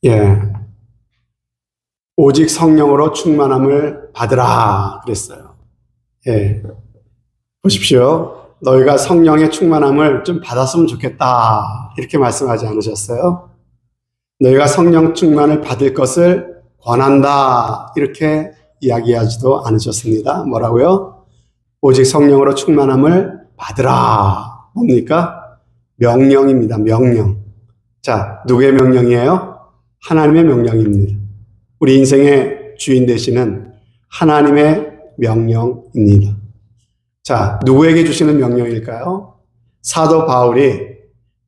예, 오직 성령으로 충만함을 받으라 그랬어요. 예, 보십시오. 너희가 성령의 충만함을 좀 받았으면 좋겠다 이렇게 말씀하지 않으셨어요? 너희가 성령 충만을 받을 것을 권한다 이렇게 이야기하지도 않으셨습니다. 뭐라고요? 오직 성령으로 충만함을 받으라. 뭡니까? 명령입니다. 명령. 자, 누구의 명령이에요? 하나님의 명령입니다. 우리 인생의 주인 되시는 하나님의 명령입니다. 자, 누구에게 주시는 명령일까요? 사도 바울이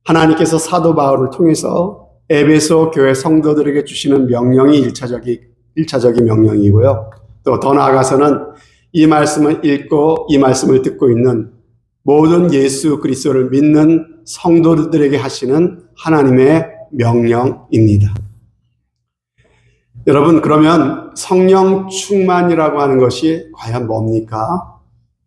하나님께서 사도 바울을 통해서 에베소 교회 성도들에게 주시는 명령이 1차적인 명령이고요. 또 더 나아가서는 이 말씀을 읽고 이 말씀을 듣고 있는 모든 예수 그리스도를 믿는 성도들에게 하시는 하나님의 명령입니다. 여러분, 그러면 성령 충만이라고 하는 것이 과연 뭡니까?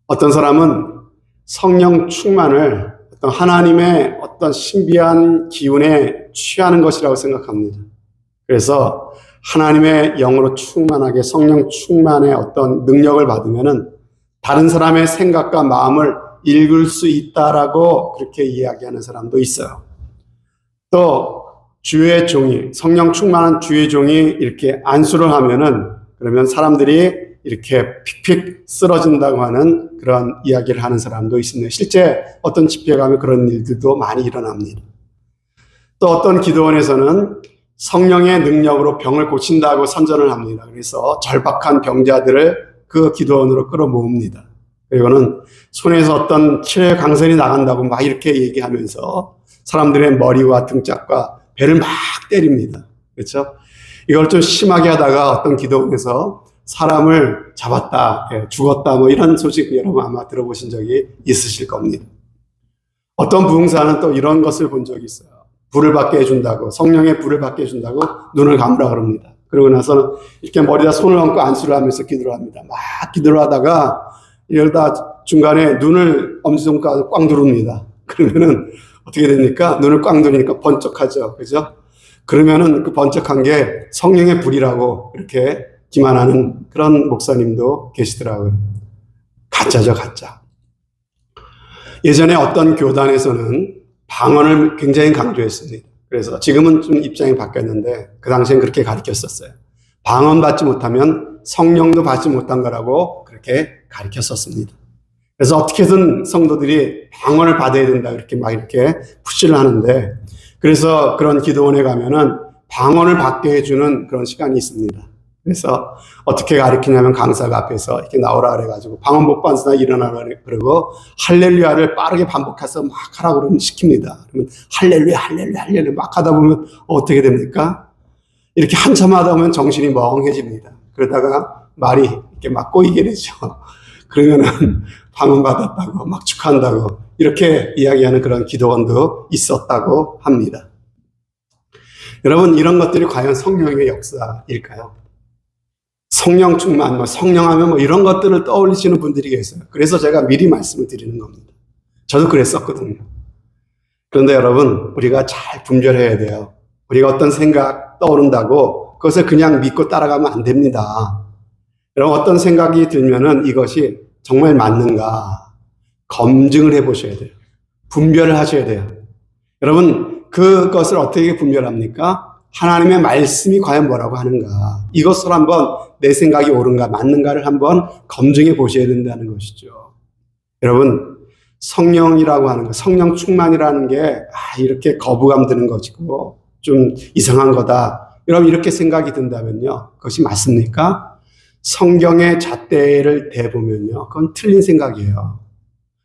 어떤 사람은 성령 충만을 어떤 하나님의 어떤 신비한 기운에 취하는 것이라고 생각합니다. 그래서 하나님의 영으로 충만하게 성령 충만의 어떤 능력을 받으면은 다른 사람의 생각과 마음을 읽을 수 있다라고 그렇게 이야기하는 사람도 있어요. 또 주의 종이, 성령 충만한 주의 종이 이렇게 안수를 하면은 그러면 사람들이 이렇게 픽픽 쓰러진다고 하는 그런 이야기를 하는 사람도 있습니다. 실제 어떤 집회에 가면 그런 일들도 많이 일어납니다. 또 어떤 기도원에서는 성령의 능력으로 병을 고친다고 선전을 합니다. 그래서 절박한 병자들을 그 기도원으로 끌어모읍니다. 그리고는 손에서 어떤 치료의 강선이 나간다고 막 이렇게 얘기하면서 사람들의 머리와 등짝과 배를 막 때립니다. 그렇죠? 이걸 좀 심하게 하다가 어떤 기도원에서 사람을 잡았다, 죽었다, 뭐 이런 소식 여러분 아마 들어보신 적이 있으실 겁니다. 어떤 부흥사는 또 이런 것을 본 적이 있어요. 불을 받게 해준다고, 성령의 불을 받게 해준다고 눈을 감으라 그럽니다. 그러고 나서는 이렇게 머리에다 손을 얹고 안수를 하면서 기도를 합니다. 막 기도를 하다가 이러다 중간에 눈을 엄지손가락을 꽉 누릅니다. 그러면은 어떻게 됩니까? 눈을 꽉 누르니까 번쩍하죠. 그죠? 그러면은 그 번쩍한 게 성령의 불이라고 이렇게 기만하는 그런 목사님도 계시더라고요. 가짜죠, 가짜. 예전에 어떤 교단에서는 방언을 굉장히 강조했습니다. 그래서 지금은 좀 입장이 바뀌었는데 그 당시엔 그렇게 가르쳤었어요. 방언 받지 못하면 성령도 받지 못한 거라고 그렇게 가르쳤었습니다. 그래서 어떻게든 성도들이 방언을 받아야 된다 이렇게 막 이렇게 푸시를 하는데, 그래서 그런 기도원에 가면은 방언을 받게 해주는 그런 시간이 있습니다. 그래서 어떻게 가르치냐면 강사가 앞에서 이렇게 나오라 그래가지고 방언 못 받은 사람 일어나라 그러고 할렐루야를 빠르게 반복해서 막 하라고 그러면 시킵니다. 그러면 할렐루야 할렐루야 할렐루야 막 하다 보면 어떻게 됩니까? 이렇게 한참 하다 보면 정신이 멍해집니다. 그러다가 말이 이렇게 막 꼬이게 되죠. 그러면은 방언 받았다고 막 축하한다고 이렇게 이야기하는 그런 기도원도 있었다고 합니다. 여러분, 이런 것들이 과연 성령의 역사일까요? 성령 충만, 뭐 성령하면 뭐 이런 것들을 떠올리시는 분들이 계세요. 그래서 제가 미리 말씀을 드리는 겁니다. 저도 그랬었거든요. 그런데 여러분, 우리가 잘 분별해야 돼요. 우리가 어떤 생각 떠오른다고 그것을 그냥 믿고 따라가면 안 됩니다. 여러분, 어떤 생각이 들면은 이것이 정말 맞는가 검증을 해보셔야 돼요. 분별을 하셔야 돼요. 여러분, 그것을 어떻게 분별합니까? 하나님의 말씀이 과연 뭐라고 하는가, 이것을 한번 내 생각이 옳은가 맞는가를 한번 검증해 보셔야 된다는 것이죠. 여러분, 성령이라고 하는 거, 성령 충만이라는 게 이렇게 거부감 드는 것이고 좀 이상한 거다, 여러분 이렇게 생각이 든다면요, 그것이 맞습니까? 성경의 잣대를 대보면요, 그건 틀린 생각이에요.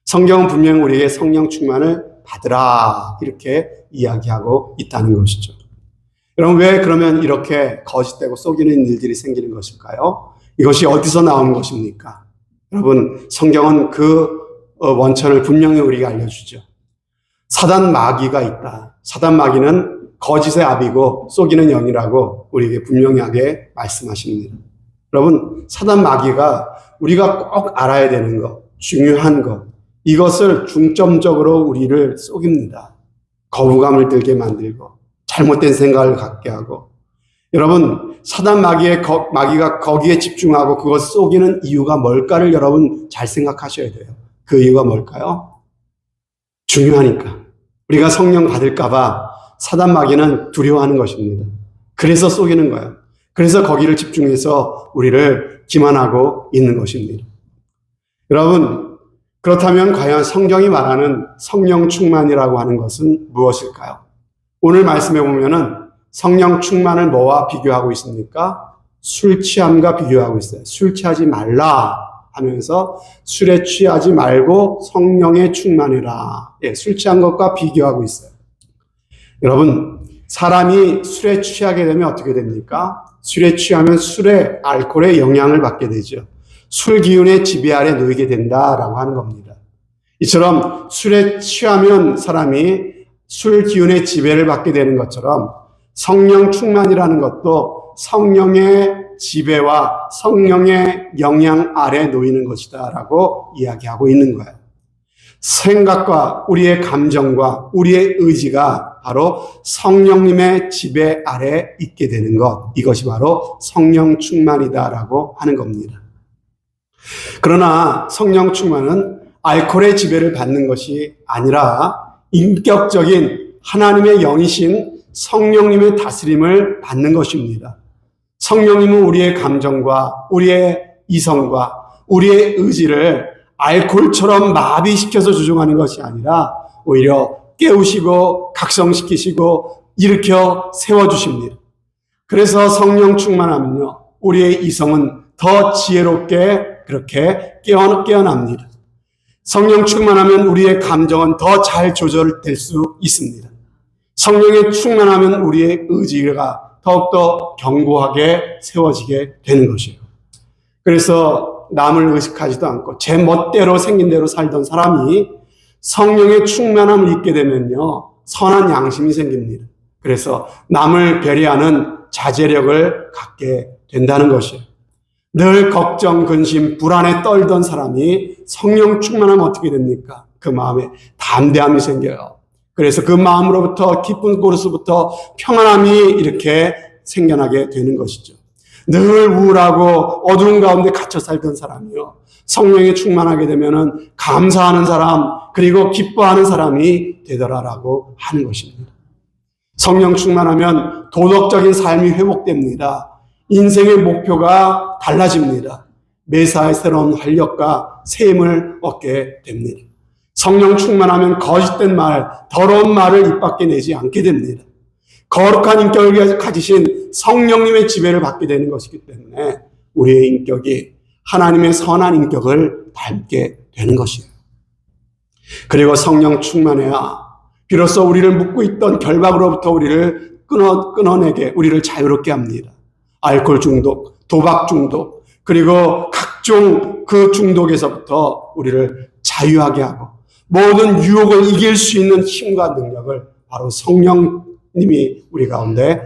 성경은 분명 우리에게 성령 충만을 받으라 이렇게 이야기하고 있다는 것이죠. 여러분, 왜 그러면 이렇게 거짓되고 속이는 일들이 생기는 것일까요? 이것이 어디서 나오는 것입니까? 여러분, 성경은 그 원천을 분명히 우리가 알려주죠. 사단 마귀가 있다. 사단 마귀는 거짓의 아비고 속이는 영이라고 우리에게 분명하게 말씀하십니다. 여러분, 사단 마귀가 우리가 꼭 알아야 되는 것, 중요한 것, 이것을 중점적으로 우리를 속입니다. 거부감을 들게 만들고 잘못된 생각을 갖게 하고 여러분, 사단 마귀가 거기에 집중하고 그것 속이는 이유가 뭘까를 여러분 잘 생각하셔야 돼요. 그 이유가 뭘까요? 중요하니까. 우리가 성령 받을까봐 사단 마귀는 두려워하는 것입니다. 그래서 속이는 거예요. 그래서 거기를 집중해서 우리를 기만하고 있는 것입니다. 여러분, 그렇다면 과연 성경이 말하는 성령 충만이라고 하는 것은 무엇일까요? 오늘 말씀해 보면은 성령 충만을 뭐와 비교하고 있습니까? 술 취함과 비교하고 있어요. 술 취하지 말라 하면서 술에 취하지 말고 성령에 충만해라. 예, 술 취한 것과 비교하고 있어요. 여러분, 사람이 술에 취하게 되면 어떻게 됩니까? 술에 취하면 술의 알코올의 영향을 받게 되죠. 술 기운의 지배 아래 놓이게 된다라고 하는 겁니다. 이처럼 술에 취하면 사람이 술 기운의 지배를 받게 되는 것처럼 성령 충만이라는 것도 성령의 지배와 성령의 영향 아래 놓이는 것이다라고 이야기하고 있는 거예요. 생각과 우리의 감정과 우리의 의지가 바로 성령님의 지배 아래 있게 되는 것, 이것이 바로 성령 충만이다라고 하는 겁니다. 그러나 성령 충만은 알코올의 지배를 받는 것이 아니라 인격적인 하나님의 영이신 성령님의 다스림을 받는 것입니다. 성령님은 우리의 감정과 우리의 이성과 우리의 의지를 알코올처럼 마비시켜서 조종하는 것이 아니라 오히려 깨우시고 각성시키시고 일으켜 세워주십니다. 그래서 성령 충만하면요, 우리의 이성은 더 지혜롭게 그렇게 깨어납니다. 성령 충만하면 우리의 감정은 더 잘 조절될 수 있습니다. 성령에 충만하면 우리의 의지가 더욱더 견고하게 세워지게 되는 것이에요. 그래서 남을 의식하지도 않고 제 멋대로 생긴 대로 살던 사람이 성령의 충만함을 입게 되면요, 선한 양심이 생깁니다. 그래서 남을 배려하는 자제력을 갖게 된다는 것이에요. 늘 걱정, 근심, 불안에 떨던 사람이 성령 충만하면 어떻게 됩니까? 그 마음에 담대함이 생겨요. 그래서 그 마음으로부터 기쁜 곳으로부터 평안함이 이렇게 생겨나게 되는 것이죠. 늘 우울하고 어두운 가운데 갇혀 살던 사람이요, 성령에 충만하게 되면은 감사하는 사람, 그리고 기뻐하는 사람이 되더라라고 하는 것입니다. 성령 충만하면 도덕적인 삶이 회복됩니다. 인생의 목표가 달라집니다. 매사에 새로운 활력과 셈을 얻게 됩니다. 성령 충만하면 거짓된 말, 더러운 말을 입 밖에 내지 않게 됩니다. 거룩한 인격을 가지신 성령님의 지배를 받게 되는 것이기 때문에 우리의 인격이 하나님의 선한 인격을 닮게 되는 것이에요. 그리고 성령 충만해야 비로소 우리를 묶고 있던 결박으로부터 우리를 끊어내게, 우리를 자유롭게 합니다. 알코올 중독, 도박 중독, 그리고 각종 그 중독에서부터 우리를 자유하게 하고 모든 유혹을 이길 수 있는 힘과 능력을 바로 성령님이 우리 가운데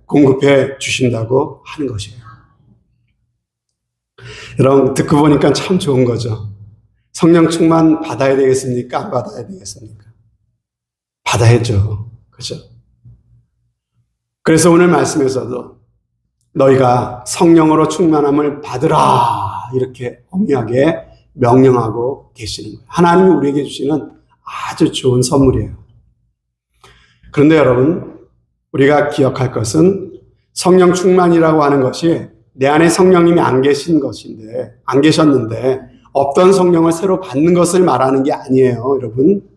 공급해 주신다고 하는 것이에요. 여러분, 듣고 보니까 참 좋은 거죠. 성령 충만 받아야 되겠습니까? 안 받아야 되겠습니까? 받아야죠. 그죠? 그래서 오늘 말씀에서도 너희가 성령으로 충만함을 받으라, 이렇게 엄하게 명령하고 계시는 거예요. 하나님이 우리에게 주시는 아주 좋은 선물이에요. 그런데 여러분, 우리가 기억할 것은 성령 충만이라고 하는 것이 내 안에 성령님이 안 계셨는데 없던 성령을 새로 받는 것을 말하는 게 아니에요, 여러분.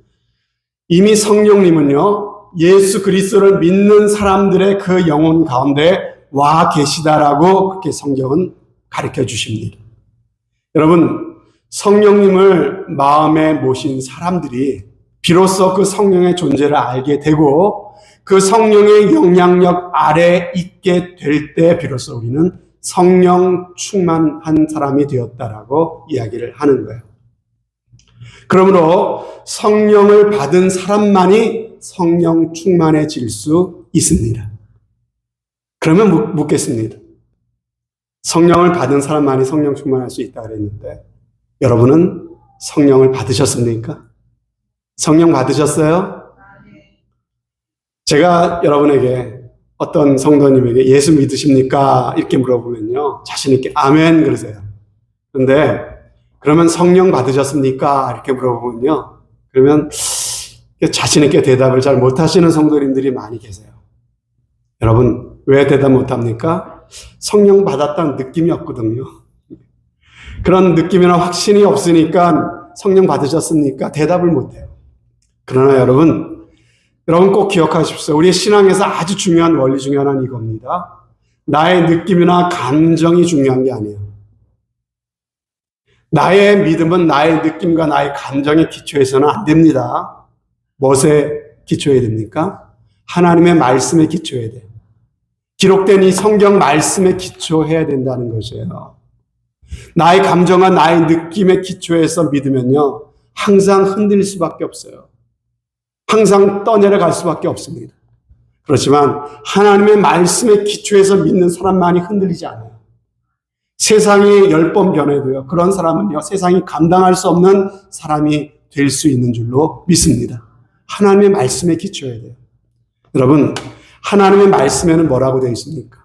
이미 성령님은요, 예수 그리스도를 믿는 사람들의 그 영혼 가운데 와 계시다라고 그렇게 성경은 가르쳐 주십니다. 여러분, 성령님을 마음에 모신 사람들이 비로소 그 성령의 존재를 알게 되고 그 성령의 영향력 아래 있게 될 때 비로소 우리는 성령 충만한 사람이 되었다라고 이야기를 하는 거예요. 그러므로 성령을 받은 사람만이 성령 충만해질 수 있습니다. 그러면 묻겠습니다. 성령을 받은 사람만이 성령 충만할 수 있다고 그랬는데 여러분은 성령을 받으셨습니까? 성령 받으셨어요? 제가 여러분에게 어떤 성도님에게 예수 믿으십니까? 이렇게 물어보면요. 자신 있게 아멘 그러세요. 그런데 그러면 성령 받으셨습니까? 이렇게 물어보면요. 그러면 자신 있게 대답을 잘 못하시는 성도님들이 많이 계세요. 여러분 왜 대답 못합니까? 성령 받았다는 느낌이 없거든요. 그런 느낌이나 확신이 없으니까 성령 받으셨습니까? 대답을 못해요. 그러나 여러분 꼭 기억하십시오. 우리의 신앙에서 아주 중요한 원리 중에 하나는 이겁니다. 나의 느낌이나 감정이 중요한 게 아니에요. 나의 믿음은 나의 느낌과 나의 감정에 기초해서는 안 됩니다. 무엇에 기초해야 됩니까? 하나님의 말씀에 기초해야 돼요. 기록된 이 성경 말씀에 기초해야 된다는 것이에요. 나의 감정과 나의 느낌에 기초해서 믿으면요. 항상 흔들릴 수밖에 없어요. 항상 떠내려갈 수밖에 없습니다. 그렇지만 하나님의 말씀에 기초해서 믿는 사람만이 흔들리지 않아요. 세상이 10번 변해도요. 그런 사람은요. 세상이 감당할 수 없는 사람이 될 수 있는 줄로 믿습니다. 하나님의 말씀에 기초해야 돼요. 여러분 하나님의 말씀에는 뭐라고 되어 있습니까?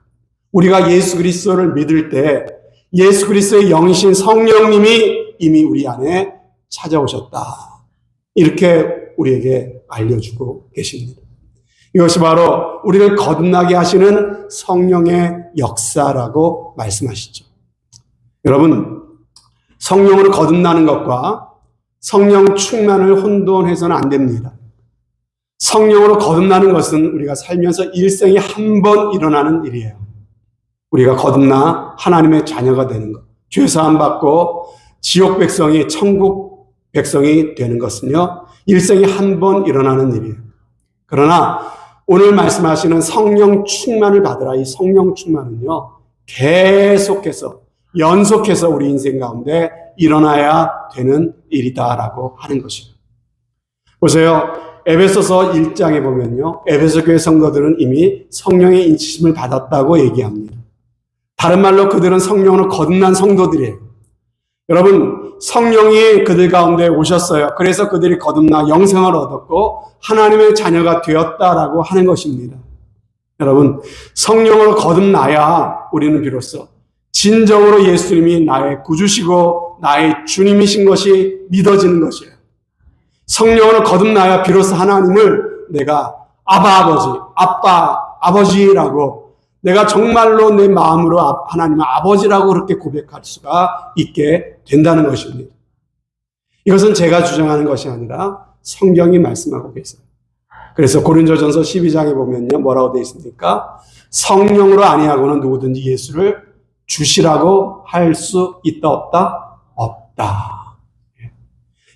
우리가 예수 그리스도를 믿을 때 예수 그리스도의 영이신 성령님이 이미 우리 안에 찾아오셨다. 이렇게 우리에게 알려주고 계십니다. 이것이 바로 우리를 거듭나게 하시는 성령의 역사라고 말씀하시죠. 여러분, 성령으로 거듭나는 것과 성령 충만을 혼돈해서는 안 됩니다. 성령으로 거듭나는 것은 우리가 살면서 일생에 한 번 일어나는 일이에요. 우리가 거듭나 하나님의 자녀가 되는 것, 죄사함 받고 지옥 백성이 천국 백성이 되는 것은요, 일생에 한 번 일어나는 일이에요. 그러나 오늘 말씀하시는 성령 충만을 받으라. 이 성령 충만은요, 계속해서 연속해서 우리 인생 가운데 일어나야 되는 일이다라고 하는 것이에요. 보세요. 에베소서 1장에 보면요, 에베소 교회 성도들은 이미 성령의 인치심을 받았다고 얘기합니다. 다른 말로 그들은 성령으로 거듭난 성도들이에요. 여러분, 성령이 그들 가운데 오셨어요. 그래서 그들이 거듭나 영생을 얻었고 하나님의 자녀가 되었다라고 하는 것입니다. 여러분, 성령으로 거듭나야 우리는 비로소 진정으로 예수님이 나의 구주시고 나의 주님이신 것이 믿어지는 것이에요. 성령으로 거듭나야 비로소 하나님을 내가 아빠, 아버지라고 내가 정말로 내 마음으로 하나님의 아버지라고 그렇게 고백할 수가 있게 된다는 것입니다. 이것은 제가 주장하는 것이 아니라 성경이 말씀하고 계세요. 그래서 고린도전서 12장에 보면요, 뭐라고 되어 있습니까? 성령으로 아니하고는 누구든지 예수를 주시라고 할 수 있다 없다? 없다.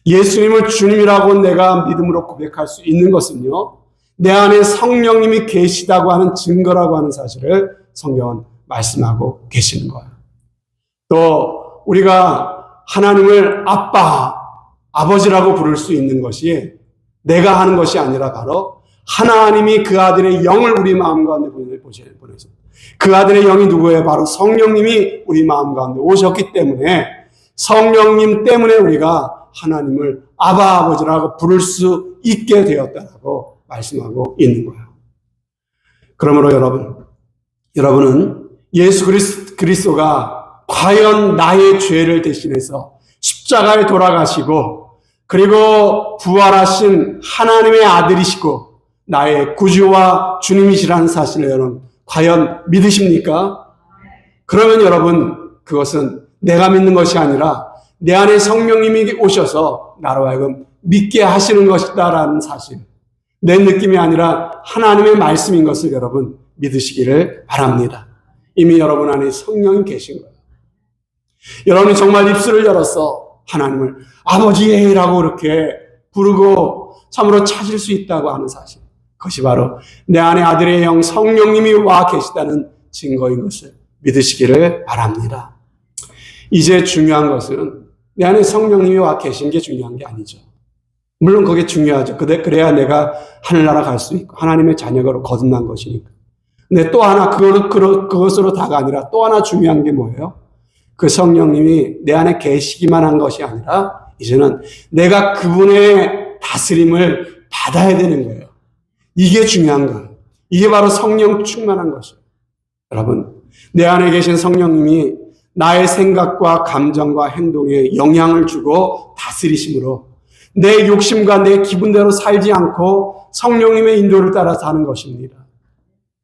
예수님을 주님이라고 내가 믿음으로 고백할 수 있는 것은요, 내 안에 성령님이 계시다고 하는 증거라고 하는 사실을 성경은 말씀하고 계시는 거예요. 또 우리가 하나님을 아빠, 아버지라고 부를 수 있는 것이 내가 하는 것이 아니라 바로 하나님이 그 아들의 영을 우리 마음 가운데 보내서 그 아들의 영이 누구예요? 바로 성령님이 우리 마음 가운데 오셨기 때문에 성령님 때문에 우리가 하나님을 아버지라고 부를 수 있게 되었다라고 말씀하고 있는 거예요. 그러므로 여러분은 예수 그리스도가 과연 나의 죄를 대신해서 십자가에 돌아가시고 그리고 부활하신 하나님의 아들이시고 나의 구주와 주님이시라는 사실을 여러분 과연 믿으십니까? 그러면 여러분 그것은 내가 믿는 것이 아니라 내 안에 성령님이 오셔서 나로 하여금 믿게 하시는 것이다라는 사실, 내 느낌이 아니라 하나님의 말씀인 것을 여러분 믿으시기를 바랍니다. 이미 여러분 안에 성령이 계신 거예요. 여러분이 정말 입술을 열어서 하나님을 아버지라고 그렇게 부르고 참으로 찾을 수 있다고 하는 사실, 그것이 바로 내 안에 아들의 영 성령님이 와 계시다는 증거인 것을 믿으시기를 바랍니다. 이제 중요한 것은 내 안에 성령님이 와 계신 게 중요한 게 아니죠. 물론 그게 중요하죠. 그래야 내가 하늘나라 갈 수 있고 하나님의 자녀가 거듭난 것이니까. 근데 또 하나 그것으로 다가 아니라 또 하나 중요한 게 뭐예요? 그 성령님이 내 안에 계시기만 한 것이 아니라 이제는 내가 그분의 다스림을 받아야 되는 거예요. 이게 중요한 거예요. 이게 바로 성령 충만한 것이에요. 여러분, 내 안에 계신 성령님이 나의 생각과 감정과 행동에 영향을 주고 다스리심으로 내 욕심과 내 기분대로 살지 않고 성령님의 인도를 따라 사는 것입니다.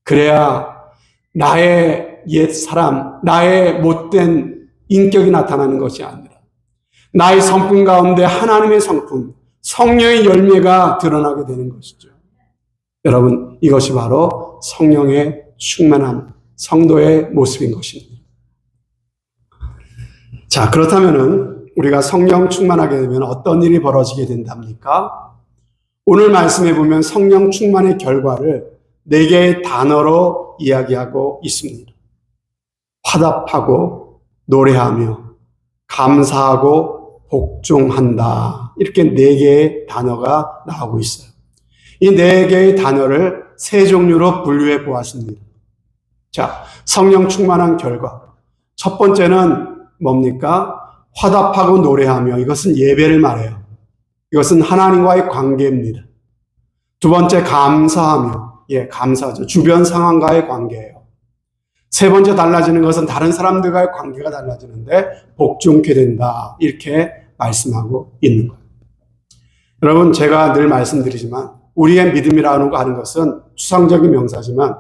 그래야 나의 옛 사람, 나의 못된 인격이 나타나는 것이 아니라 나의 성품 가운데 하나님의 성품, 성령의 열매가 드러나게 되는 것이죠. 여러분, 이것이 바로 성령의 충만한 성도의 모습인 것입니다. 자, 그렇다면은 우리가 성령 충만하게 되면 어떤 일이 벌어지게 된답니까? 오늘 말씀해 보면 성령 충만의 결과를 4개의 단어로 이야기하고 있습니다. 화답하고 노래하며 감사하고 복종한다. 이렇게 4개의 단어가 나오고 있어요. 이 4개의 단어를 3종류로 분류해 보았습니다. 자, 성령 충만한 결과. 첫 번째는 뭡니까? 화답하고 노래하며, 이것은 예배를 말해요. 이것은 하나님과의 관계입니다. 두 번째, 감사하며, 감사죠. 주변 상황과의 관계예요. 세 번째 달라지는 것은 다른 사람들과의 관계가 달라지는데 복종케 된다. 이렇게 말씀하고 있는 거예요. 여러분, 제가 늘 말씀드리지만 우리의 믿음이라는 거 하는 것은 추상적인 명사지만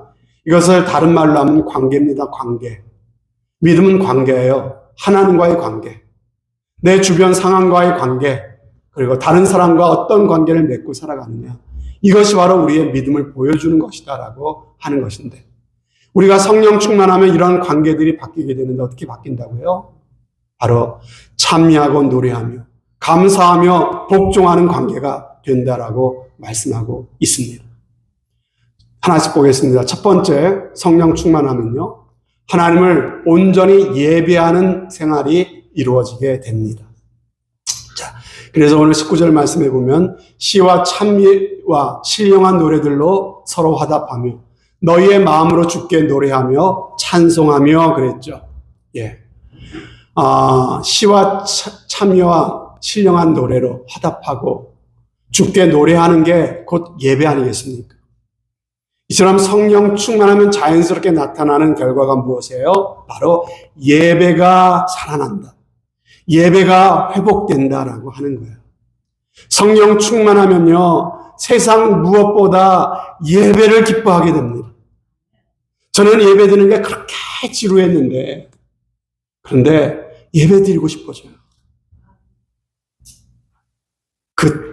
이것을 다른 말로 하면 관계입니다. 관계. 믿음은 관계예요. 하나님과의 관계. 내 주변 상황과의 관계. 그리고 다른 사람과 어떤 관계를 맺고 살아가느냐. 이것이 바로 우리의 믿음을 보여주는 것이다라고 하는 것인데 우리가 성령 충만하면 이런 관계들이 바뀌게 되는데 어떻게 바뀐다고요? 바로 찬미하고 노래하며 감사하며 복종하는 관계가 된다라고 말씀하고 있습니다. 하나씩 보겠습니다. 첫 번째, 성령 충만하면요, 하나님을 온전히 예배하는 생활이 이루어지게 됩니다. 자, 그래서 오늘 19절 말씀해 보면 시와 찬미와 신령한 노래들로 서로 화답하며 너희의 마음으로 주께 노래하며 찬송하며 그랬죠. 시와 찬미와 신령한 노래로 화답하고 주께 노래하는 게 곧 예배 아니겠습니까? 이처럼 성령 충만하면 자연스럽게 나타나는 결과가 무엇이에요? 바로 예배가 살아난다. 예배가 회복된다라고 하는 거예요. 성령 충만하면요, 세상 무엇보다 예배를 기뻐하게 됩니다. 저는 예배 드리는 게 그렇게 지루했는데, 그런데 예배 드리고 싶어져요.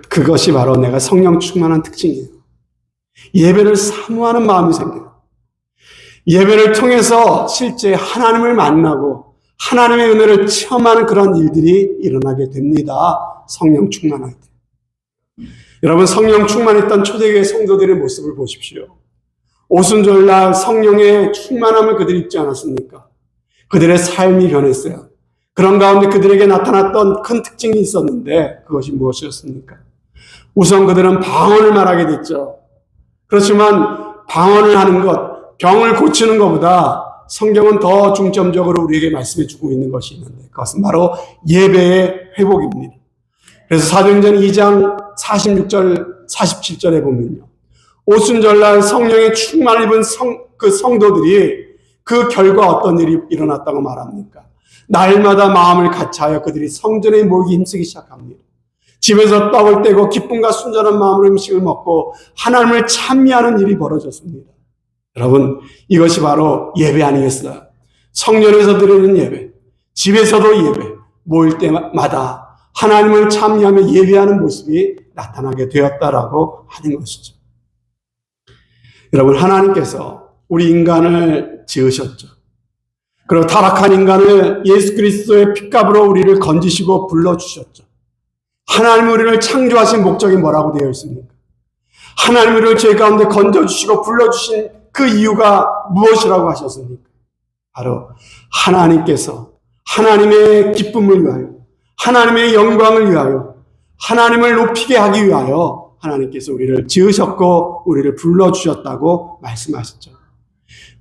그것이 바로 내가 성령 충만한 특징이에요. 예배를 사모하는 마음이 생겨요. 예배를 통해서 실제 하나님을 만나고 하나님의 은혜를 체험하는 그런 일들이 일어나게 됩니다. 성령 충만할 때. 여러분, 성령 충만했던 초대교회 성도들의 모습을 보십시오. 오순절날 성령의 충만함을 그들이 입지 않았습니까? 그들의 삶이 변했어요. 그런 가운데 그들에게 나타났던 큰 특징이 있었는데 그것이 무엇이었습니까? 우선 그들은 방언을 말하게 됐죠. 그렇지만 방언을 하는 것, 병을 고치는 것보다 성경은 더 중점적으로 우리에게 말씀해 주고 있는 것이 있는데 그것은 바로 예배의 회복입니다. 그래서 사도행전 2장 46절, 47절에 보면요, 오순절날 성령의 충만을 입은 그 성도들이 그 결과 어떤 일이 일어났다고 말합니까? 날마다 마음을 같이하여 그들이 성전에 모이기 힘쓰기 시작합니다. 집에서 떡을 떼고 기쁨과 순전한 마음으로 음식을 먹고 하나님을 찬미하는 일이 벌어졌습니다. 여러분, 이것이 바로 예배 아니겠어요? 성전에서 드리는 예배, 집에서도 예배, 모일 때마다 하나님을 찬미하며 예배하는 모습이 나타나게 되었다라고 하는 것이죠. 여러분, 하나님께서 우리 인간을 지으셨죠. 그리고 타락한 인간을 예수 그리스도의 핏값으로 우리를 건지시고 불러주셨죠. 하나님 우리를 창조하신 목적이 뭐라고 되어 있습니까? 하나님 우리를 죄 가운데 건져주시고 불러주신 그 이유가 무엇이라고 하셨습니까? 바로 하나님께서 하나님의 기쁨을 위하여, 하나님의 영광을 위하여, 하나님을 높이게 하기 위하여 하나님께서 우리를 지으셨고 우리를 불러주셨다고 말씀하셨죠.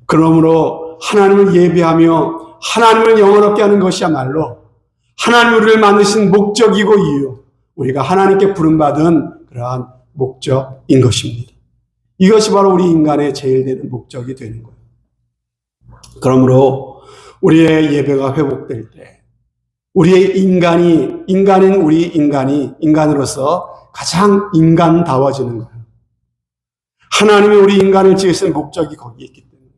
그러므로 하나님을 예배하며 하나님을 영원롭게 하는 것이야말로 하나님 우리를 만드신 목적이고 이유, 우리가 하나님께 부름받은 그러한 목적인 것입니다. 이것이 바로 우리 인간의 제일 되는 목적이 되는 거예요. 그러므로 우리의 예배가 회복될 때 우리의 인간인 우리 인간으로서 가장 인간다워지는 거예요. 하나님이 우리 인간을 지으신 목적이 거기에 있기 때문에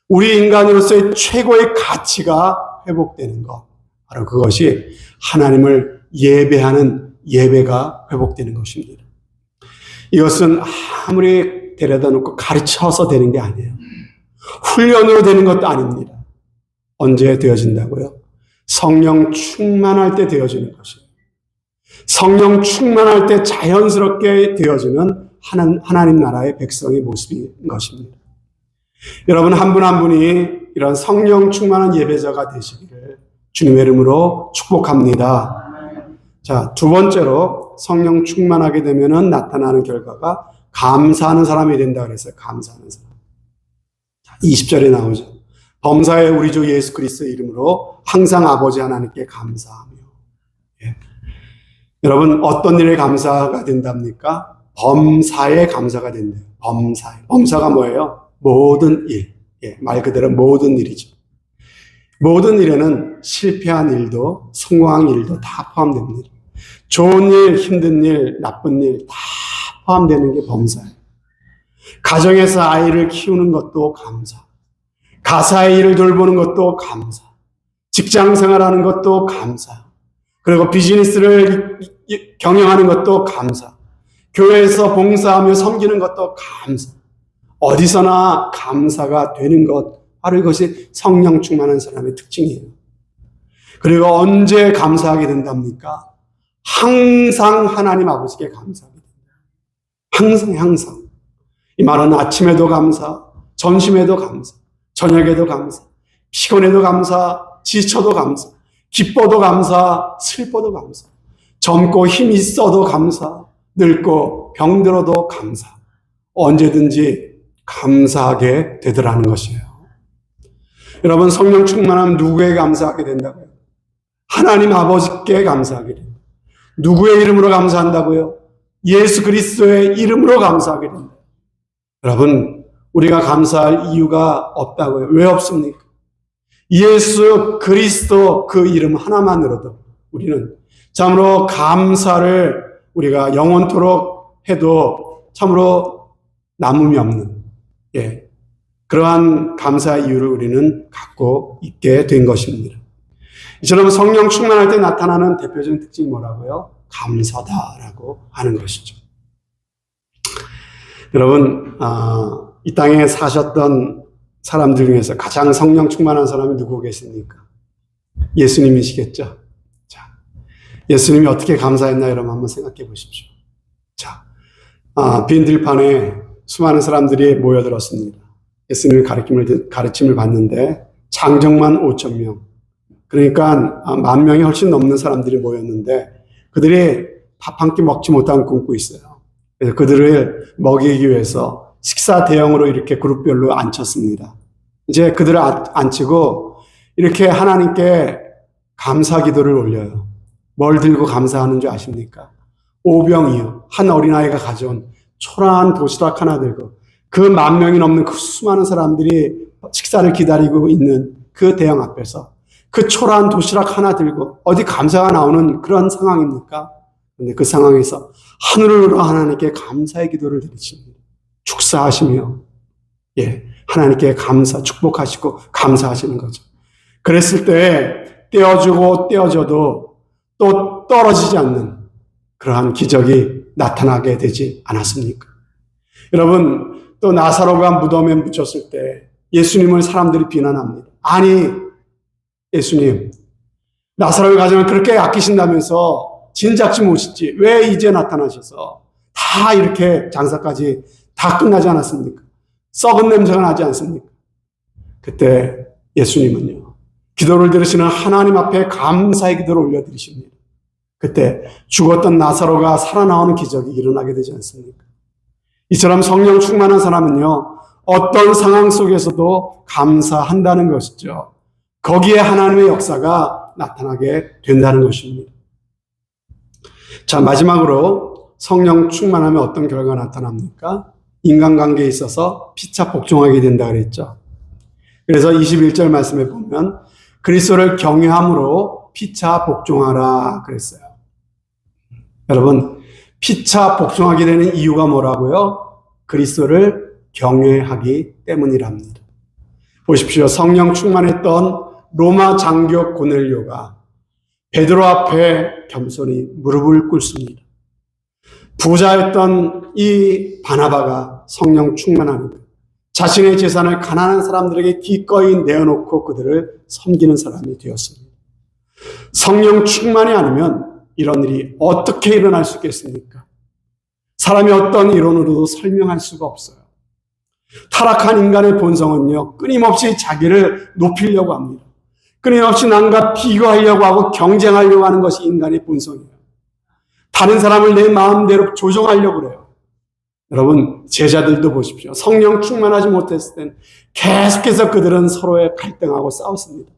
우리 인간으로서의 최고의 가치가 회복되는 것, 바로 그것이 하나님을 예배하는 예배가 회복되는 것입니다. 이것은 아무리 데려다 놓고 가르쳐서 되는 게 아니에요. 훈련으로 되는 것도 아닙니다. 언제 되어진다고요? 성령 충만할 때 되어지는 것이에요. 성령 충만할 때 자연스럽게 되어지는 하나님 나라의 백성의 모습인 것입니다. 여러분 한 분 한 분이 이런 성령 충만한 예배자가 되시기를 주님의 이름으로 축복합니다. 자, 두 번째로 성령 충만하게 되면은 나타나는 결과가 감사하는 사람이 된다 그랬어요. 감사하는 사람. 20절에 나오죠. 범사의 우리 주 예수 그리스도의 이름으로 항상 아버지 하나님께 감사하며. 예. 여러분 어떤 일에 감사가 된답니까? 범사에 감사가 된대요. 범사에. 범사가 뭐예요? 모든 일. 예, 말 그대로 모든 일이죠. 모든 일에는 실패한 일도 성공한 일도 다 포함됩니다. 좋은 일, 힘든 일, 나쁜 일 다 포함되는 게 범사예요. 가정에서 아이를 키우는 것도 감사. 가사의 일을 돌보는 것도 감사. 직장 생활하는 것도 감사. 그리고 비즈니스를 경영하는 것도 감사. 교회에서 봉사하며 섬기는 것도 감사. 어디서나 감사가 되는 것, 바로 이것이 성령 충만한 사람의 특징이에요. 그리고 언제 감사하게 된답니까? 항상 하나님 아버지께 감사하게 됩니다. 항상. 이 말은 아침에도 감사, 점심에도 감사, 저녁에도 감사, 피곤해도 감사, 지쳐도 감사, 기뻐도 감사, 슬퍼도 감사, 젊고 힘이 있어도 감사, 늙고 병들어도 감사. 언제든지 감사하게 되더라는 것이에요. 여러분 성령 충만하면 누구에게 감사하게 된다고요? 하나님 아버지께 감사하게 됩니다. 누구의 이름으로 감사한다고요? 예수 그리스도의 이름으로 감사하게 됩니다. 여러분 우리가 감사할 이유가 없다고요. 왜 없습니까? 예수 그리스도 그 이름 하나만으로도 우리는 참으로 감사를 우리가 영원토록 해도 참으로 남음이 없는 그러한 감사의 이유를 우리는 갖고 있게 된 것입니다. 이처럼 성령 충만할 때 나타나는 대표적인 특징이 뭐라고요? 감사다라고 하는 것이죠. 여러분 이 땅에 사셨던 사람들 중에서 가장 성령 충만한 사람이 누구 계십니까? 예수님이시겠죠. 자, 예수님이 어떻게 감사했나 여러분 한번 생각해 보십시오. 자, 빈 들판에 수많은 사람들이 모여들었습니다. 예수님의 가르침을 받는데 장정만 5,000명. 그러니까 10,000명이 훨씬 넘는 사람들이 모였는데 그들이 밥 한 끼 먹지 못하고 굶고 있어요. 그래서 그들을 먹이기 위해서 식사 대용으로 이렇게 그룹별로 앉혔습니다. 이제 그들을 앉히고 이렇게 하나님께 감사 기도를 올려요. 뭘 들고 감사하는 줄 아십니까? 오병이요. 한 어린아이가 가져온 초라한 도시락 하나 들고 그 10,000명이 넘는 그 수많은 사람들이 식사를 기다리고 있는 그 대형 앞에서 그 초라한 도시락 하나 들고 어디 감사가 나오는 그런 상황입니까? 그런데 그 상황에서 하늘을 하나님께 감사의 기도를 드리십니다. 축사하시며 하나님께 감사, 축복하시고 감사하시는 거죠. 그랬을 때 떼어주고 떼어줘도 또 떨어지지 않는 그러한 기적이 나타나게 되지 않았습니까? 여러분 또 나사로가 무덤에 묻혔을 때 예수님을 사람들이 비난합니다. 아니 예수님 나사로의 가정을 그렇게 아끼신다면서 진작쯤 오시지 왜 이제 나타나셔서 다 이렇게 장사까지 다 끝나지 않았습니까? 썩은 냄새가 나지 않습니까? 그때 예수님은요 기도를 들으시는 하나님 앞에 감사의 기도를 올려드리십니다. 그때 죽었던 나사로가 살아나오는 기적이 일어나게 되지 않습니까? 이처럼 성령 충만한 사람은요 어떤 상황 속에서도 감사한다는 것이죠. 거기에 하나님의 역사가 나타나게 된다는 것입니다. 자, 마지막으로 성령 충만하면 어떤 결과가 나타납니까? 인간관계에 있어서 피차 복종하게 된다 그랬죠. 그래서 21절 말씀에 보면 그리스도를 경외함으로 피차 복종하라 그랬어요. 여러분, 피차 복종하게 되는 이유가 뭐라고요? 그리스도를 경외하기 때문이랍니다. 보십시오. 성령 충만했던 로마 장교 고넬료가 베드로 앞에 겸손히 무릎을 꿇습니다. 부자였던 이 바나바가 성령 충만하니까 자신의 재산을 가난한 사람들에게 기꺼이 내어놓고 그들을 섬기는 사람이 되었습니다. 성령 충만이 아니면 이런 일이 어떻게 일어날 수 있겠습니까? 사람이 어떤 이론으로도 설명할 수가 없어요. 타락한 인간의 본성은요, 끊임없이 자기를 높이려고 합니다. 끊임없이 남과 비교하려고 하고 경쟁하려고 하는 것이 인간의 본성이에요. 다른 사람을 내 마음대로 조종하려고 그래요. 여러분, 제자들도 보십시오. 성령 충만하지 못했을 땐 계속해서 그들은 서로의 갈등하고 싸웠습니다.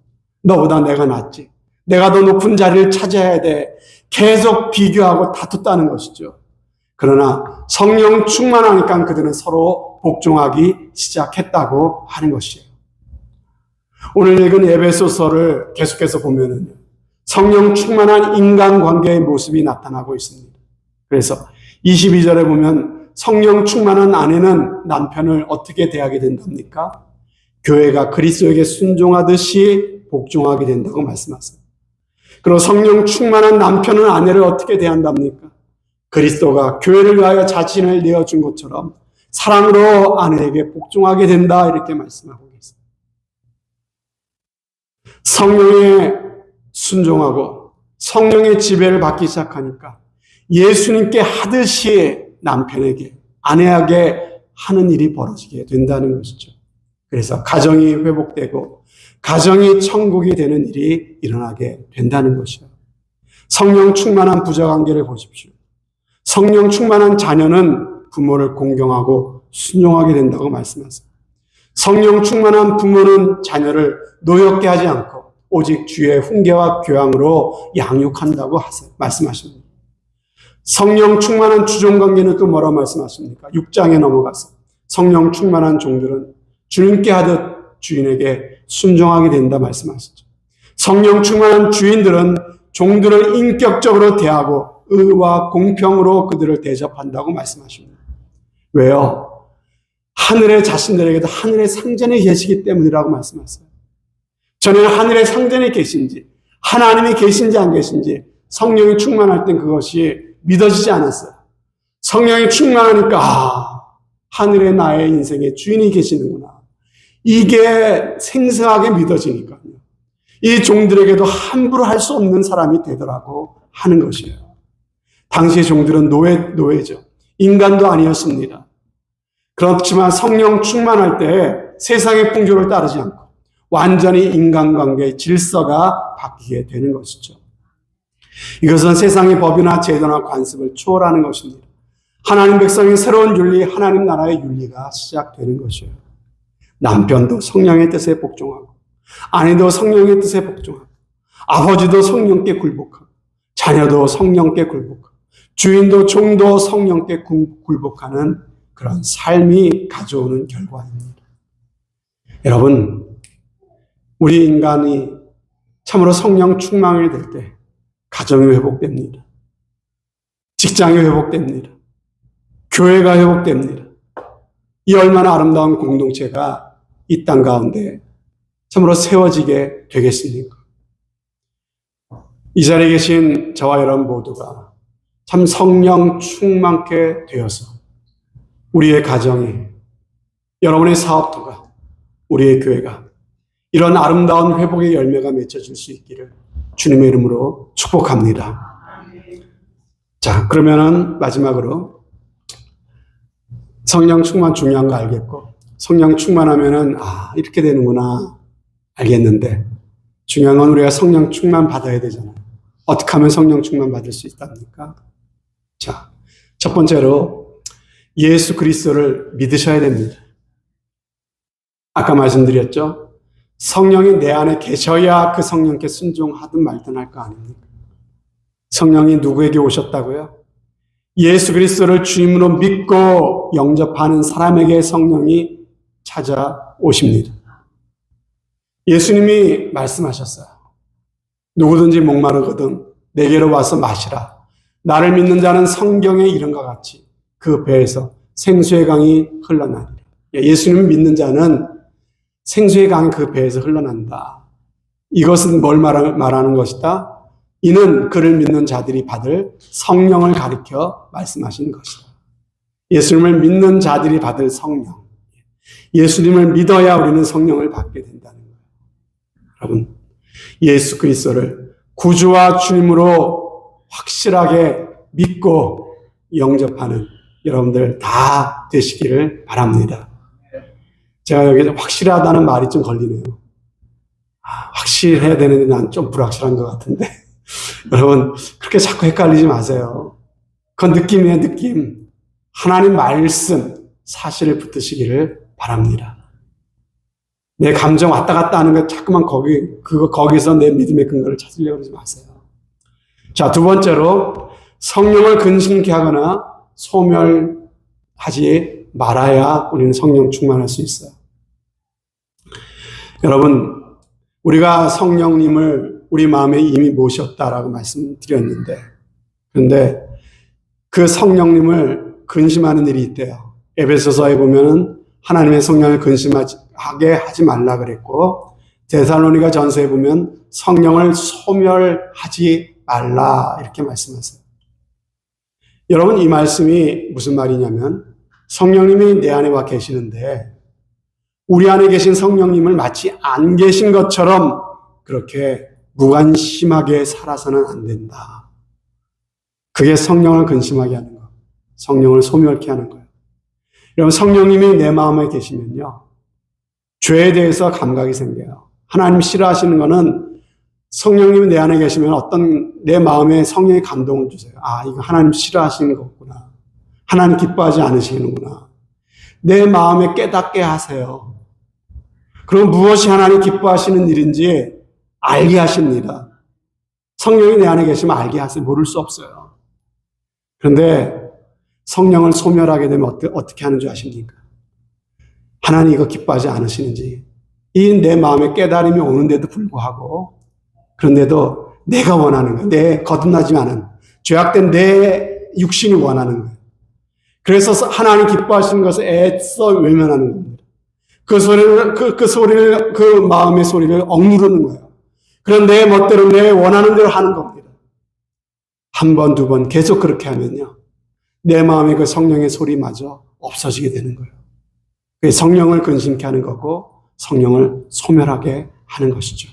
너보다 내가 낫지. 내가 더 높은 자리를 차지해야 돼. 계속 비교하고 다퉜다는 것이죠. 그러나 성령 충만하니까 그들은 서로 복종하기 시작했다고 하는 것이에요. 오늘 읽은 에베소서를 계속해서 보면은 성령 충만한 인간관계의 모습이 나타나고 있습니다. 그래서 22절에 보면 성령 충만한 아내는 남편을 어떻게 대하게 된답니까? 교회가 그리스도에게 순종하듯이 복종하게 된다고 말씀하세요. 그리고 성령 충만한 남편은 아내를 어떻게 대한답니까? 그리스도가 교회를 위하여 자신을 내어준 것처럼 사랑으로 아내에게 복종하게 된다 이렇게 말씀하고 계세요. 성령에 순종하고 성령의 지배를 받기 시작하니까 예수님께 하듯이 남편에게 아내에게 하는 일이 벌어지게 된다는 것이죠. 그래서 가정이 회복되고 가정이 천국이 되는 일이 일어나게 된다는 것이요. 성령 충만한 부자관계를 보십시오. 성령 충만한 자녀는 부모를 공경하고 순종하게 된다고 말씀하세요. 성령 충만한 부모는 자녀를 노엽게 하지 않고 오직 주의 훈계와 교양으로 양육한다고 말씀하십니다. 성령 충만한 주종관계는 또 뭐라고 말씀하십니까? 6장에 넘어가서 성령 충만한 종들은 주님께 하듯 주인에게 순종하게 된다 말씀하시죠. 성령 충만한 주인들은 종들을 인격적으로 대하고 의와 공평으로 그들을 대접한다고 말씀하십니다. 왜요? 하늘의 자신들에게도 하늘의 상전이 계시기 때문이라고 말씀하세요. 전에는 하늘의 상전이 계신지 하나님이 계신지 안 계신지 성령이 충만할 땐 그것이 믿어지지 않았어요. 성령이 충만하니까 하늘의 나의 인생의 주인이 계시는구나. 이게 생생하게 믿어지니까요. 이 종들에게도 함부로 할 수 없는 사람이 되더라고 하는 것이에요. 당시의 종들은 노예죠. 인간도 아니었습니다. 그렇지만 성령 충만할 때 세상의 풍조를 따르지 않고 완전히 인간관계의 질서가 바뀌게 되는 것이죠. 이것은 세상의 법이나 제도나 관습을 초월하는 것입니다. 하나님 백성의 새로운 윤리, 하나님 나라의 윤리가 시작되는 것이에요. 남편도 성령의 뜻에 복종하고 아내도 성령의 뜻에 복종하고 아버지도 성령께 굴복하고 자녀도 성령께 굴복하고 주인도 종도 성령께 굴복하는 그런 삶이 가져오는 결과입니다. 여러분, 우리 인간이 참으로 성령 충만이 될 때 가정이 회복됩니다. 직장이 회복됩니다. 교회가 회복됩니다. 이 얼마나 아름다운 공동체가 이 땅 가운데 참으로 세워지게 되겠습니까? 이 자리에 계신 저와 여러분 모두가 참 성령 충만케 되어서 우리의 가정이, 여러분의 사업터가, 우리의 교회가 이런 아름다운 회복의 열매가 맺혀질 수 있기를 주님의 이름으로 축복합니다. 자, 그러면은 마지막으로 성령 충만 중요한 거 알겠고 성령 충만하면은 이렇게 되는구나 알겠는데 중요한 건 우리가 성령 충만 받아야 되잖아요. 어떻게 하면 성령 충만 받을 수 있답니까? 자, 첫 번째로 예수 그리스도를 믿으셔야 됩니다. 아까 말씀드렸죠? 성령이 내 안에 계셔야 그 성령께 순종하든 말든 할 거 아닙니까? 성령이 누구에게 오셨다고요? 예수 그리스도를 주임으로 믿고 영접하는 사람에게 성령이 찾아오십니다. 예수님이 말씀하셨어요. 누구든지 목마르거든 내게로 와서 마시라. 나를 믿는 자는 성경에 이른 것 같이 그 배에서 생수의 강이 흘러나리라. 예수님을 믿는 자는 생수의 강이 그 배에서 흘러난다. 이것은 뭘 말하는 것이다? 이는 그를 믿는 자들이 받을 성령을 가리켜 말씀하시는 것이다. 예수님을 믿는 자들이 받을 성령. 예수님을 믿어야 우리는 성령을 받게 된다는 거예요. 여러분, 예수 그리스도를 구주와 주님으로 확실하게 믿고 영접하는 여러분들 다 되시기를 바랍니다. 제가 여기 확실하다는 말이 좀 걸리네요. 확실해야 되는데 난 좀 불확실한 것 같은데. 여러분, 그렇게 자꾸 헷갈리지 마세요. 그건 느낌이에요, 느낌. 하나님 말씀, 사실을 붙드시기를 바랍니다. 내 감정 왔다 갔다 하는 거 자꾸만 거기서 내 믿음의 근거를 찾으려고 그러지 마세요. 자, 두 번째로, 성령을 근심케 하거나 소멸하지 말아야 우리는 성령 충만할 수 있어요. 여러분, 우리가 성령님을 우리 마음에 이미 모셨다라고 말씀드렸는데, 그런데 그 성령님을 근심하는 일이 있대요. 에베소서에 보면은 하나님의 성령을 근심하게 하지 말라 그랬고, 데살로니가 전서에 보면 성령을 소멸하지 말라 이렇게 말씀하세요. 여러분, 이 말씀이 무슨 말이냐면 성령님이 내 안에 와 계시는데 우리 안에 계신 성령님을 마치 안 계신 것처럼 그렇게 무관심하게 살아서는 안 된다. 그게 성령을 근심하게 하는 거, 성령을 소멸케 하는 거예요. 여러분, 성령님이 내 마음에 계시면요, 죄에 대해서 감각이 생겨요. 하나님 싫어하시는 거는 성령님이 내 안에 계시면 어떤 내 마음에 성령의 감동을 주세요. 아, 이거 하나님 싫어하시는 거구나. 하나님 기뻐하지 않으시는구나. 내 마음에 깨닫게 하세요. 그럼 무엇이 하나님 기뻐하시는 일인지 알게 하십니다. 성령이 내 안에 계시면 알게 하세요. 모를 수 없어요. 그런데 성령을 소멸하게 되면 어떻게 하는 줄 아십니까? 하나님 이거 기뻐하지 않으시는지, 이 내 마음에 깨달음이 오는데도 불구하고, 그런데도 내가 원하는 거예요. 내 거듭나지 않은 죄악된 내 육신이 원하는 거예요. 그래서 하나님 기뻐하시는 것을 애써 외면하는 겁니다. 그 마음의 소리를 억누르는 거예요. 그런 내 멋대로 내 원하는 대로 하는 겁니다. 한 번, 두 번 계속 그렇게 하면요, 내 마음의 그 성령의 소리마저 없어지게 되는 거예요. 그게 성령을 근심케 하는 거고 성령을 소멸하게 하는 것이죠.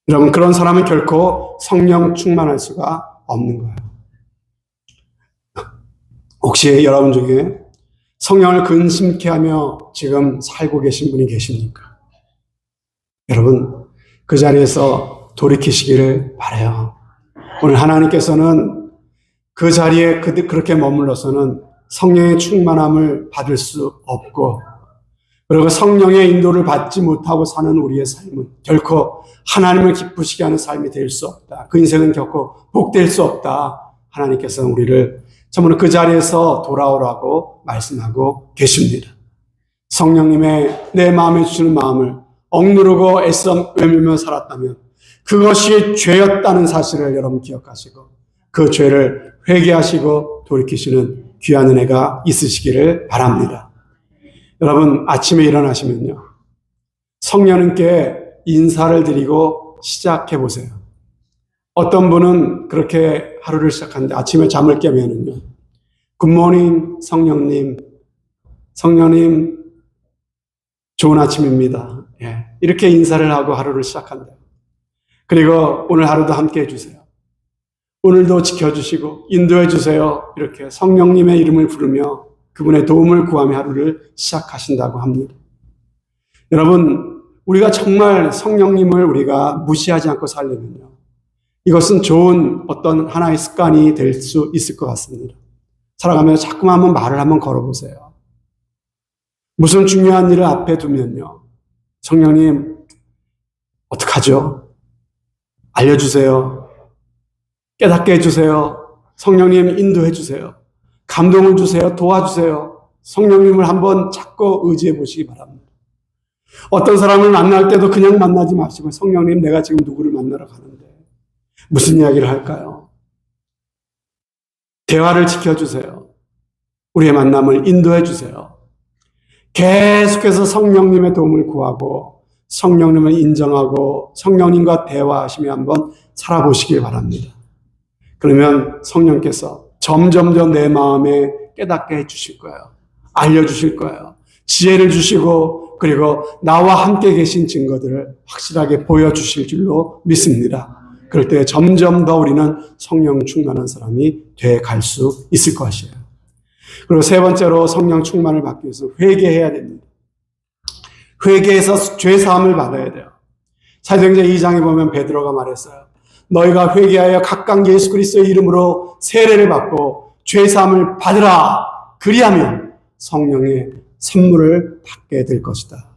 여러분, 그런 사람은 결코 성령 충만할 수가 없는 거예요. 혹시 여러분 중에 성령을 근심케 하며 지금 살고 계신 분이 계십니까? 여러분, 그 자리에서 돌이키시기를 바라요. 오늘 하나님께서는 그 자리에 그렇게 머물러서는 성령의 충만함을 받을 수 없고, 그리고 성령의 인도를 받지 못하고 사는 우리의 삶은 결코 하나님을 기쁘시게 하는 삶이 될 수 없다. 그 인생은 결코 복될 수 없다. 하나님께서는 우리를 전부 그 자리에서 돌아오라고 말씀하고 계십니다. 성령님의 내 마음에 주시는 마음을 억누르고 애써 외면하며 살았다면 그것이 죄였다는 사실을 여러분 기억하시고 그 죄를 회개하시고 돌이키시는 귀한 은혜가 있으시기를 바랍니다. 여러분, 아침에 일어나시면요, 성령님께 인사를 드리고 시작해 보세요. 어떤 분은 그렇게 하루를 시작하는데 아침에 잠을 깨면은요, 굿모닝 성령님, 성령님 좋은 아침입니다. 예, 이렇게 인사를 하고 하루를 시작한대요. 그리고 오늘 하루도 함께 해주세요. 오늘도 지켜주시고 인도해 주세요. 이렇게 성령님의 이름을 부르며 그분의 도움을 구하며 하루를 시작하신다고 합니다. 여러분, 우리가 정말 성령님을 우리가 무시하지 않고 살려면요, 이것은 좋은 어떤 하나의 습관이 될 수 있을 것 같습니다. 살아가면서 자꾸만 한번 말을 한번 걸어보세요. 무슨 중요한 일을 앞에 두면요, 성령님 어떡하죠? 알려주세요. 깨닫게 해주세요. 성령님 인도해 주세요. 감동을 주세요. 도와주세요. 성령님을 한번 찾고 의지해 보시기 바랍니다. 어떤 사람을 만날 때도 그냥 만나지 마시고 성령님 내가 지금 누구를 만나러 가는데 무슨 이야기를 할까요? 대화를 지켜주세요. 우리의 만남을 인도해 주세요. 계속해서 성령님의 도움을 구하고 성령님을 인정하고 성령님과 대화하시며 한번 살아보시길 바랍니다. 그러면 성령께서 점점 내 마음에 깨닫게 해주실 거예요. 알려주실 거예요. 지혜를 주시고 그리고 나와 함께 계신 증거들을 확실하게 보여주실 줄로 믿습니다. 그럴 때 점점 더 우리는 성령 충만한 사람이 돼 갈 수 있을 것이에요. 그리고 세 번째로 성령 충만을 받기 위해서 회개해야 됩니다. 회개해서 죄사함을 받아야 돼요. 사도행전 2장에 보면 베드로가 말했어요. 너희가 회개하여 각각 예수 그리스도의 이름으로 세례를 받고 죄사함을 받으라. 그리하면 성령의 선물을 받게 될 것이다.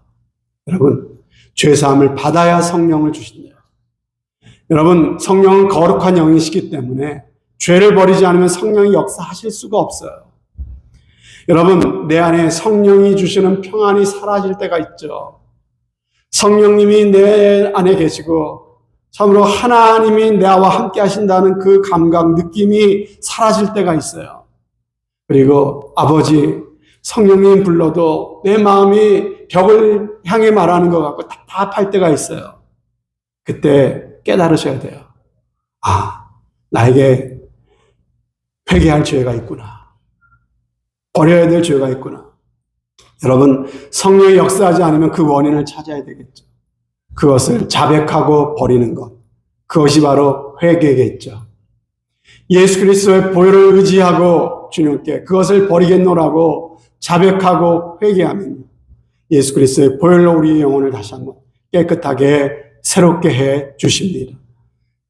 여러분, 죄사함을 받아야 성령을 주신다. 여러분, 성령은 거룩한 영이시기 때문에 죄를 버리지 않으면 성령이 역사하실 수가 없어요. 여러분, 내 안에 성령이 주시는 평안이 사라질 때가 있죠. 성령님이 내 안에 계시고 참으로 하나님이 나와 함께 하신다는 그 감각, 느낌이 사라질 때가 있어요. 그리고 아버지, 성령님 불러도 내 마음이 벽을 향해 말하는 것 같고 답답할 때가 있어요. 그때 깨달으셔야 돼요. 아, 나에게 회개할 죄가 있구나. 버려야 될 죄가 있구나. 여러분, 성령이 역사하지 않으면 그 원인을 찾아야 되겠죠. 그것을 자백하고 버리는 것. 그것이 바로 회개겠죠. 예수 그리스도의 보혈을 의지하고 주님께 그것을 버리겠노라고 자백하고 회개하면 예수 그리스도의 보혈로 우리의 영혼을 다시 한번 깨끗하게 새롭게 해 주십니다.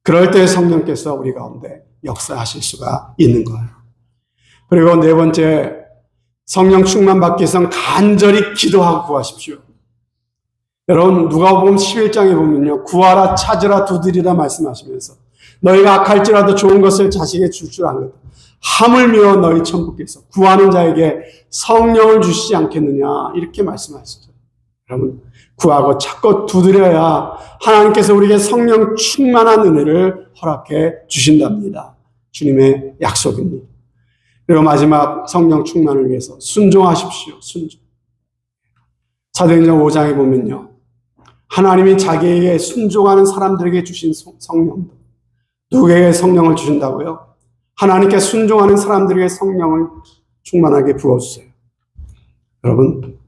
그럴 때 성령께서 우리 가운데 역사하실 수가 있는 거예요. 그리고 네 번째, 성령 충만 받기 위해서는 간절히 기도하고 구하십시오. 여러분, 누가복음 11장에 보면요, 구하라, 찾으라, 두드리라 말씀하시면서 너희가 악할지라도 좋은 것을 자식에게 줄 줄 아는 하물며 너희 천국께서 구하는 자에게 성령을 주시지 않겠느냐, 이렇게 말씀하시죠. 여러분, 구하고 찾고 두드려야 하나님께서 우리에게 성령 충만한 은혜를 허락해 주신답니다. 주님의 약속입니다. 그리고 마지막, 성령 충만을 위해서 순종하십시오. 순종. 사도행전 5장에 보면요, 하나님이 자기에게 순종하는 사람들에게 주신 성령도 누구에게 성령을 주신다고요? 하나님께 순종하는 사람들에게 성령을 충만하게 부어주세요. 여러분,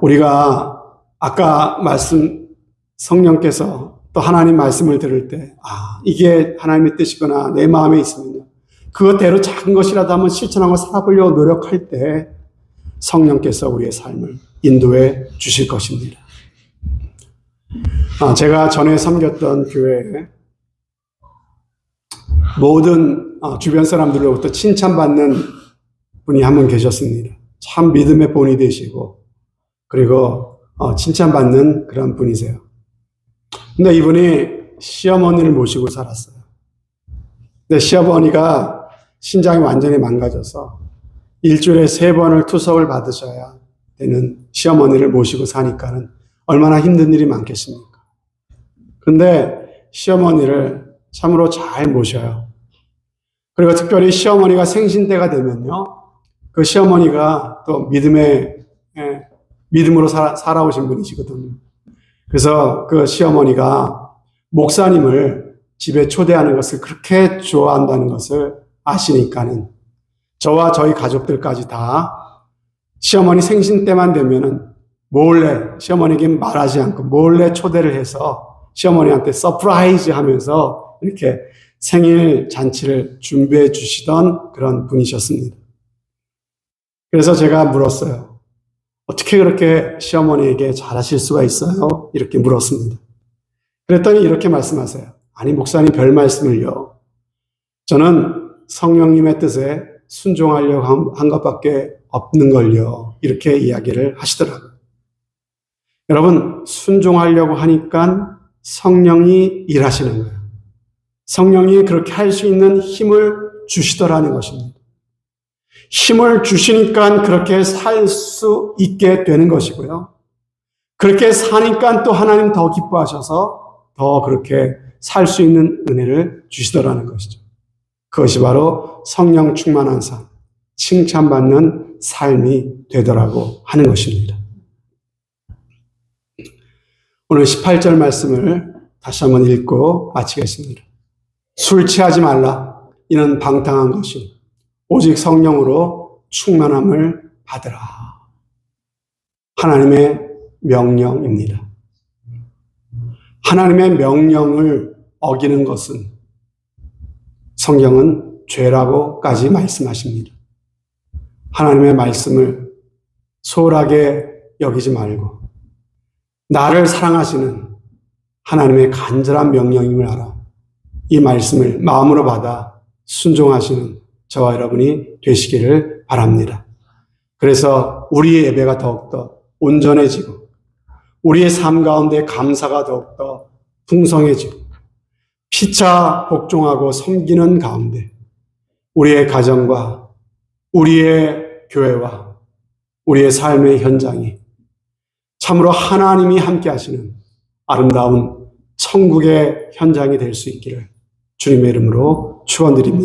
우리가 아까 성령께서 또 하나님 말씀을 들을 때, 이게 하나님의 뜻이구나, 내 마음에 있으면요, 그것대로 작은 것이라도 한번 실천하고 살아보려고 노력할 때 성령께서 우리의 삶을 인도해 주실 것입니다. 제가 전에 섬겼던 교회에 모든 주변 사람들로부터 칭찬받는 분이 한 분 계셨습니다. 참 믿음의 본이 되시고 그리고 칭찬받는 그런 분이세요. 근데 이분이 시어머니를 모시고 살았어요. 근데 시어머니가 신장이 완전히 망가져서 일주일에 3번을 투석을 받으셔야 되는 시어머니를 모시고 사니까는 얼마나 힘든 일이 많겠습니까? 근데 시어머니를 참으로 잘 모셔요. 그리고 특별히 시어머니가 생신 때가 되면요, 그 시어머니가 또 믿음으로 살아오신 분이시거든요. 그래서 그 시어머니가 목사님을 집에 초대하는 것을 그렇게 좋아한다는 것을 아시니까는 저와 저희 가족들까지 다 시어머니 생신 때만 되면은 몰래, 시어머니에게 말하지 않고 몰래 초대를 해서 시어머니한테 서프라이즈 하면서 이렇게 생일 잔치를 준비해 주시던 그런 분이셨습니다. 그래서 제가 물었어요. 어떻게 그렇게 시어머니에게 잘하실 수가 있어요? 이렇게 물었습니다. 그랬더니 이렇게 말씀하세요. 아니, 목사님 별 말씀을요. 저는 성령님의 뜻에 순종하려고 한 것밖에 없는 걸요. 이렇게 이야기를 하시더라고요. 여러분, 순종하려고 하니까 성령이 일하시는 거예요. 성령이 그렇게 할 수 있는 힘을 주시더라는 것입니다. 힘을 주시니까 그렇게 살 수 있게 되는 것이고요. 그렇게 사니까 또 하나님 더 기뻐하셔서 더 그렇게 살 수 있는 은혜를 주시더라는 것이죠. 그것이 바로 성령 충만한 삶, 칭찬받는 삶이 되더라고 하는 것입니다. 오늘 18절 말씀을 다시 한번 읽고 마치겠습니다. 술 취하지 말라. 이는 방탕한 것이 오직 성령으로 충만함을 받으라. 하나님의 명령입니다. 하나님의 명령을 어기는 것은 성경은 죄라고까지 말씀하십니다. 하나님의 말씀을 소홀하게 여기지 말고 나를 사랑하시는 하나님의 간절한 명령임을 알아 이 말씀을 마음으로 받아 순종하시는 저와 여러분이 되시기를 바랍니다. 그래서 우리의 예배가 더욱더 온전해지고 우리의 삶 가운데 감사가 더욱더 풍성해지고 피차 복종하고 섬기는 가운데 우리의 가정과 우리의 교회와 우리의 삶의 현장이 참으로 하나님이 함께 하시는 아름다운 천국의 현장이 될 수 있기를 주님의 이름으로 축원드립니다.